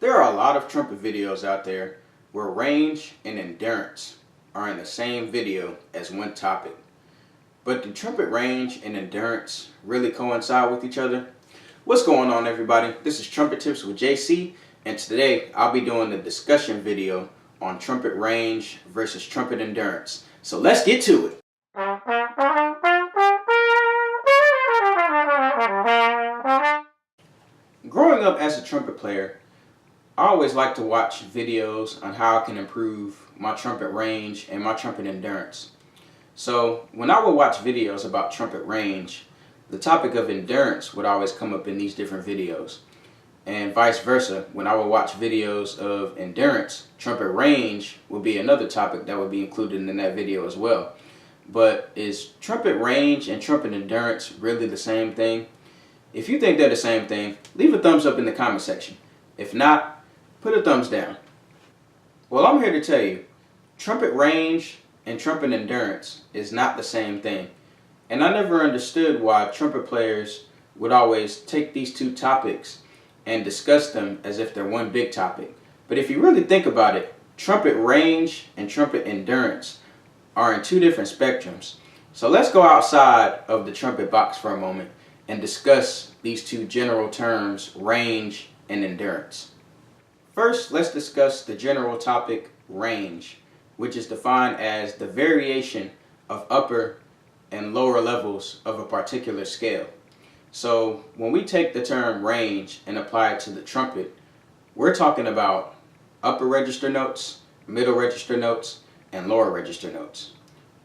There are a lot of trumpet videos out there where range and endurance are in the same video as one topic. But do trumpet range and endurance really coincide with each other? What's going on, everybody? This is Trumpet Tips with JC, and today I'll be doing a discussion video on trumpet range versus trumpet endurance. So let's get to it. Growing up as a trumpet player, I always like to watch videos on how I can improve my trumpet range and my trumpet endurance. So when I would watch videos about trumpet range, the topic of endurance would always come up in these different videos. And vice versa, when I would watch videos of endurance, trumpet range would be another topic that would be included in that video as well. But is trumpet range and trumpet endurance really the same thing? If you think they're the same thing, leave a thumbs up in the comment section. If not, put a thumbs down. Well, I'm here to tell you, trumpet range and trumpet endurance is not the same thing. And I never understood why trumpet players would always take these two topics and discuss them as if they're one big topic. But if you really think about it, trumpet range and trumpet endurance are in two different spectrums. So let's go outside of the trumpet box for a moment and discuss these two general terms, range and endurance. First, let's discuss the general topic, range, which is defined as the variation of upper and lower levels of a particular scale. So when we take the term range and apply it to the trumpet, we're talking about upper register notes, middle register notes, and lower register notes.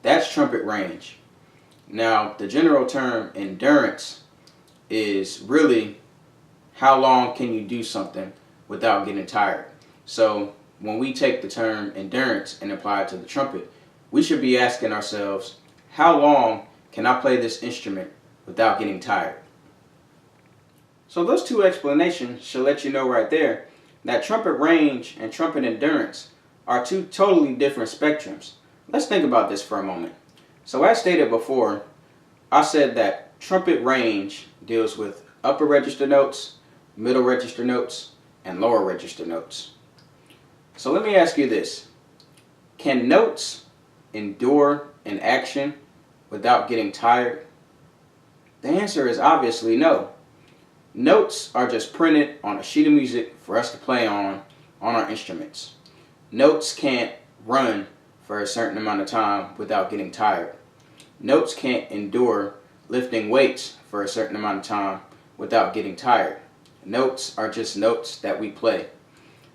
That's trumpet range. Now, the general term endurance is really how long can you do something without getting tired. So when we take the term endurance and apply it to the trumpet, we should be asking ourselves, how long can I play this instrument without getting tired? So those two explanations should let you know right there that trumpet range and trumpet endurance are two totally different spectrums. Let's think about this for a moment. So as stated before, I said that trumpet range deals with upper register notes, middle register notes, and lower register notes. So let me ask you this. Can notes endure an action without getting tired? The answer is obviously no. Notes are just printed on a sheet of music for us to play on our instruments. Notes can't run for a certain amount of time without getting tired. Notes can't endure lifting weights for a certain amount of time without getting tired. Notes are just notes that we play.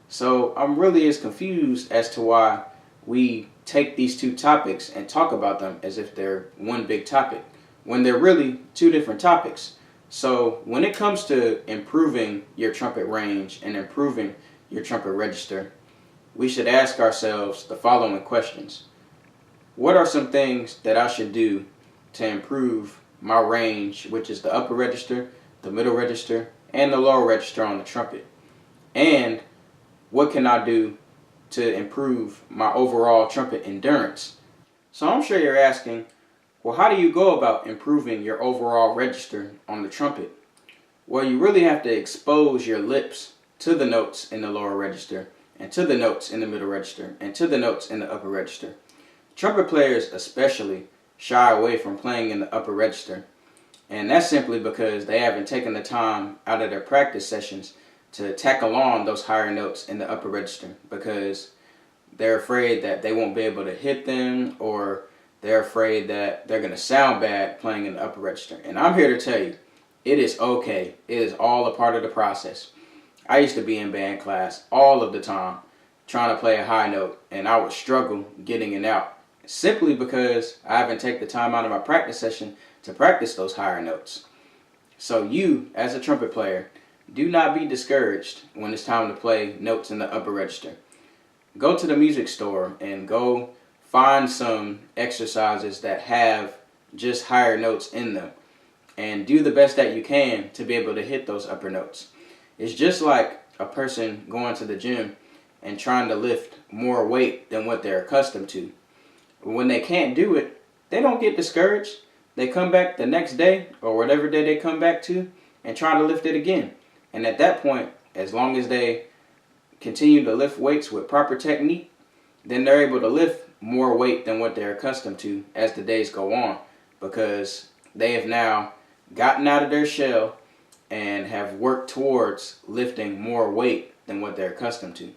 So I'm really as confused as to why we take these two topics and talk about them as if they're one big topic, when they're really two different topics. So when it comes to improving your trumpet range and improving your trumpet register, we should ask ourselves the following questions. What are some things that I should do to improve my range, which is the upper register, the middle register, and the lower register on the trumpet? And what can I do to improve my overall trumpet endurance? So I'm sure you're asking, well, how do you go about improving your overall register on the trumpet? Well, you really have to expose your lips to the notes in the lower register, and to the notes in the middle register, and to the notes in the upper register. Trumpet players especially shy away from playing in the upper register, and that's simply because they haven't taken the time out of their practice sessions to tackle on those higher notes in the upper register, because they're afraid that they won't be able to hit them, or they're afraid that they're going to sound bad playing in the upper register. And I'm here to tell you, it is okay. It is all a part of the process. I used to be in band class all of the time trying to play a high note, and I would struggle getting it out simply because I haven't taken the time out of my practice session to practice those higher notes. So you, as a trumpet player, do not be discouraged when it's time to play notes in the upper register. Go to the music store and go find some exercises that have just higher notes in them, and do the best that you can to be able to hit those upper notes. It's just like a person going to the gym and trying to lift more weight than what they're accustomed to. When they can't do it, they don't get discouraged. They come back the next day or whatever day they come back to and try to lift it again. And at that point, as long as they continue to lift weights with proper technique, then they're able to lift more weight than what they're accustomed to as the days go on, because they have now gotten out of their shell and have worked towards lifting more weight than what they're accustomed to.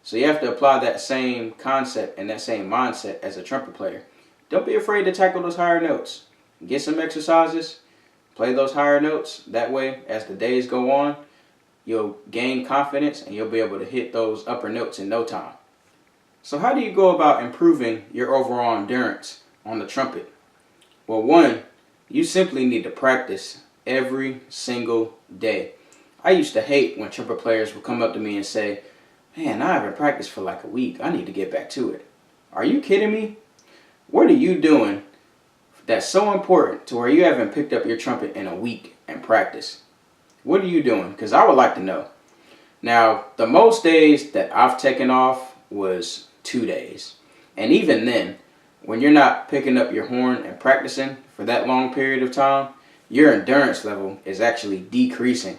So you have to apply that same concept and that same mindset as a trumpet player. Don't be afraid to tackle those higher notes. Get some exercises, play those higher notes. That way, as the days go on, you'll gain confidence and you'll be able to hit those upper notes in no time. So how do you go about improving your overall endurance on the trumpet? Well, one, you simply need to practice every single day. I used to hate when trumpet players would come up to me and say, "Man, I haven't practiced for like a week. I need to get back to it." Are you kidding me? What are you doing that's so important to where you haven't picked up your trumpet in a week and practice? What are you doing? Because I would like to know. Now, the most days that I've taken off was 2 days. And even then, when you're not picking up your horn and practicing for that long period of time, your endurance level is actually decreasing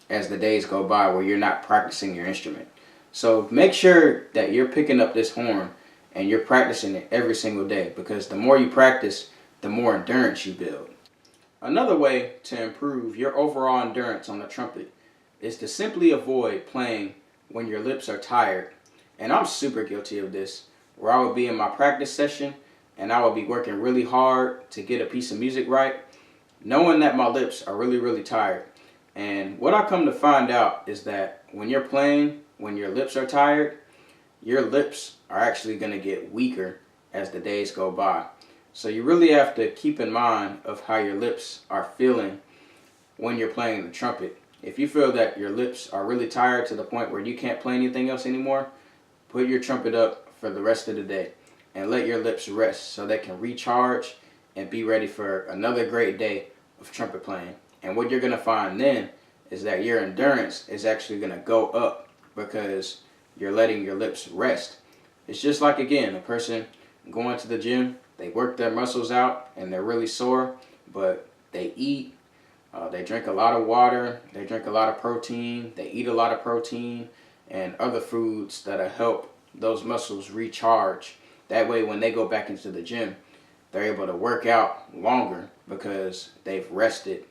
as the days go by where you're not practicing your instrument. So make sure that you're picking up this horn and you're practicing it every single day, because the more you practice, the more endurance you build. Another way to improve your overall endurance on the trumpet is to simply avoid playing when your lips are tired. And I'm super guilty of this, where I would be in my practice session and I would be working really hard to get a piece of music right, knowing that my lips are really tired. And what I come to find out is that when you're playing, when your lips are tired, your lips are actually going to get weaker as the days go by. So you really have to keep in mind of how your lips are feeling when you're playing the trumpet. If you feel that your lips are really tired to the point where you can't play anything else anymore, put your trumpet up for the rest of the day and let your lips rest so they can recharge and be ready for another great day of trumpet playing. And what you're going to find then is that your endurance is actually going to go up because you're letting your lips rest. It's just like, again, a person going to the gym. They work their muscles out and they're really sore, but they eat, they drink a lot of water, they drink a lot of protein, they eat a lot of protein and other foods that'll help those muscles recharge. That way when they go back into the gym, they're able to work out longer because they've rested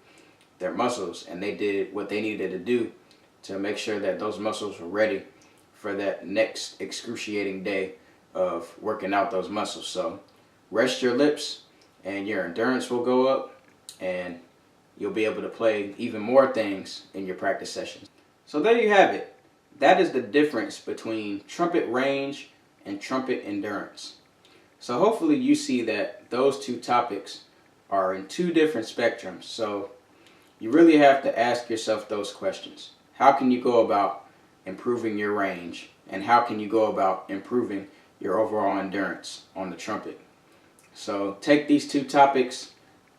their muscles and they did what they needed to do to make sure that those muscles were ready for that next excruciating day of working out those muscles. So rest your lips and your endurance will go up and you'll be able to play even more things in your practice sessions. So there you have it. That is the difference between trumpet range and trumpet endurance. So hopefully you see that those two topics are in two different spectrums. So you really have to ask yourself those questions. How can you go about improving your range? And how can you go about improving your overall endurance on the trumpet? So take these two topics,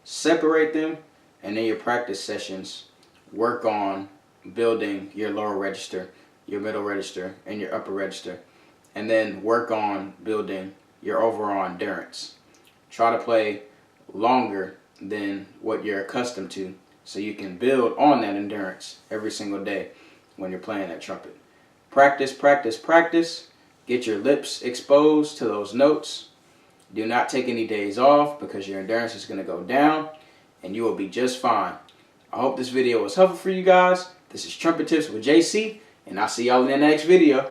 separate them, and in your practice sessions, work on building your lower register, your middle register, and your upper register. And then work on building your overall endurance. Try to play longer than what you're accustomed to so you can build on that endurance every single day when you're playing that trumpet. Practice, practice, practice. Get your lips exposed to those notes. Do not take any days off because your endurance is going to go down and you will be just fine. I hope this video was helpful for you guys. This is Trumpet Tips with JC, and I'll see y'all in the next video.